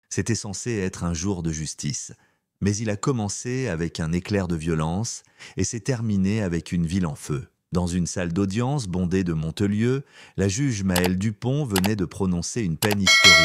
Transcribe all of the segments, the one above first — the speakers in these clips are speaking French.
C'était censé être un jour de justice. Mais il a commencé avec un éclair de violence et s'est terminé avec une ville en feu. Dans une salle d'audience bondée de Montelieu, la juge Maëlle Dupont venait de prononcer une peine historique.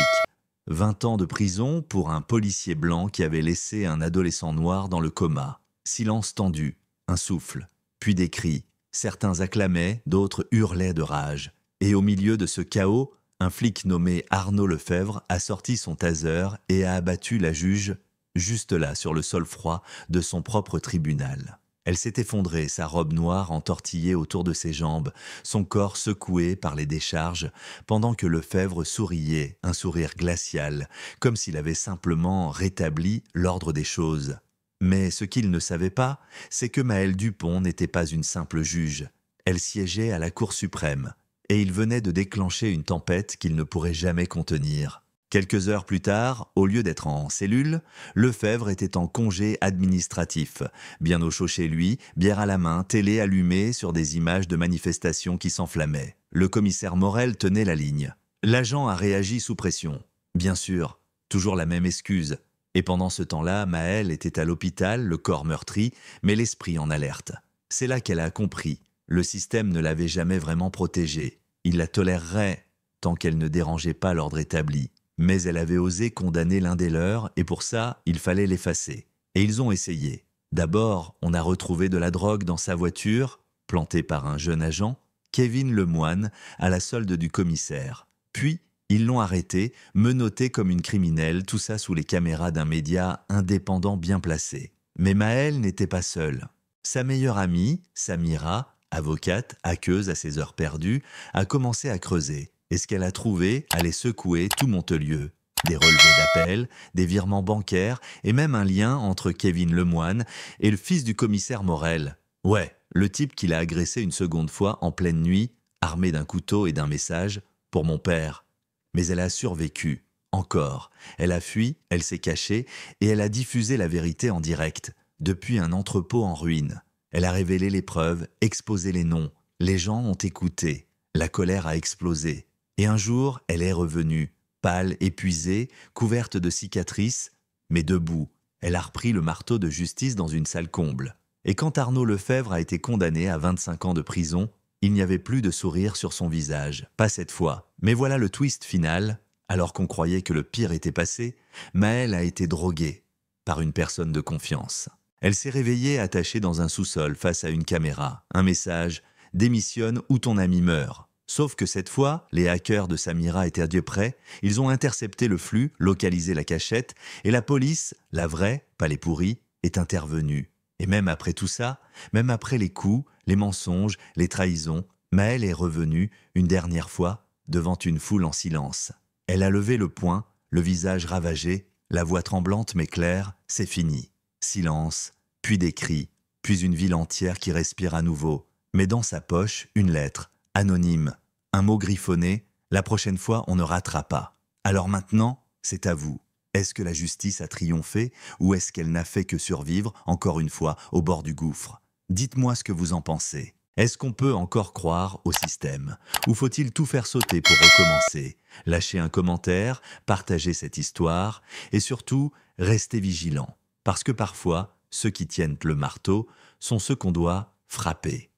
20 ans de prison pour un policier blanc qui avait laissé un adolescent noir dans le coma. Silence tendu, un souffle, puis des cris. Certains acclamaient, d'autres hurlaient de rage. Et au milieu de ce chaos, un flic nommé Arnaud Lefebvre a sorti son taser et a abattu la juge juste là, sur le sol froid de son propre tribunal. Elle s'est effondrée, sa robe noire entortillée autour de ses jambes, son corps secoué par les décharges, pendant que Lefebvre souriait, un sourire glacial, comme s'il avait simplement rétabli l'ordre des choses. Mais ce qu'il ne savait pas, c'est que Maëlle Dupont n'était pas une simple juge. Elle siégeait à la Cour suprême, et il venait de déclencher une tempête qu'il ne pourrait jamais contenir. Quelques heures plus tard, au lieu d'être en cellule, Lefebvre était en congé administratif, bien au chaud chez lui, bière à la main, télé allumée sur des images de manifestations qui s'enflammaient. Le commissaire Morel tenait la ligne. L'agent a réagi sous pression. Bien sûr, toujours la même excuse. Et pendant ce temps-là, Maëlle était à l'hôpital, le corps meurtri, mais l'esprit en alerte. C'est là qu'elle a compris. Le système ne l'avait jamais vraiment protégée. Il la tolérerait tant qu'elle ne dérangeait pas l'ordre établi. Mais elle avait osé condamner l'un des leurs et pour ça, il fallait l'effacer. Et ils ont essayé. D'abord, on a retrouvé de la drogue dans sa voiture, plantée par un jeune agent, Kevin Lemoine, à la solde du commissaire. Puis, ils l'ont arrêté, menotté comme une criminelle, tout ça sous les caméras d'un média indépendant bien placé. Mais Maëlle n'était pas seule. Sa meilleure amie, Samira, avocate, hackeuse à ses heures perdues, a commencé à creuser. Et ce qu'elle a trouvé allait secouer tout Montelieu. Des relevés d'appels, des virements bancaires et même un lien entre Kevin Lemoine et le fils du commissaire Morel. Ouais, le type qui l'a agressé une seconde fois en pleine nuit, armé d'un couteau et d'un message « Pour mon père ». Mais elle a survécu. Encore. Elle a fui, elle s'est cachée et elle a diffusé la vérité en direct, depuis un entrepôt en ruine. Elle a révélé les preuves, exposé les noms. Les gens ont écouté. La colère a explosé. Et un jour, elle est revenue, pâle, épuisée, couverte de cicatrices, mais debout. Elle a repris le marteau de justice dans une salle comble. Et quand Arnaud Lefebvre a été condamné à 25 ans de prison, il n'y avait plus de sourire sur son visage. Pas cette fois. Mais voilà le twist final. Alors qu'on croyait que le pire était passé, Maëlle a été droguée par une personne de confiance. Elle s'est réveillée attachée dans un sous-sol face à une caméra. Un message « Démissionne ou ton ami meurt ». Sauf que cette fois, les hackers de Samira étaient à Dieu près, ils ont intercepté le flux, localisé la cachette, et la police, la vraie, pas les pourris, est intervenue. Et même après tout ça, même après les coups, les mensonges, les trahisons, Maëlle est revenue, une dernière fois, devant une foule en silence. Elle a levé le poing, le visage ravagé, la voix tremblante mais claire, c'est fini. Silence, puis des cris, puis une ville entière qui respire à nouveau. Mais dans sa poche, une lettre, anonyme, un mot griffonné, la prochaine fois on ne ratera pas. Alors maintenant, c'est à vous. Est-ce que la justice a triomphé ou est-ce qu'elle n'a fait que survivre, encore une fois, au bord du gouffre? Dites-moi ce que vous en pensez. Est-ce qu'on peut encore croire au système? Ou faut-il tout faire sauter pour recommencer? Lâchez un commentaire, partagez cette histoire et surtout, restez vigilants. Parce que parfois, ceux qui tiennent le marteau sont ceux qu'on doit frapper.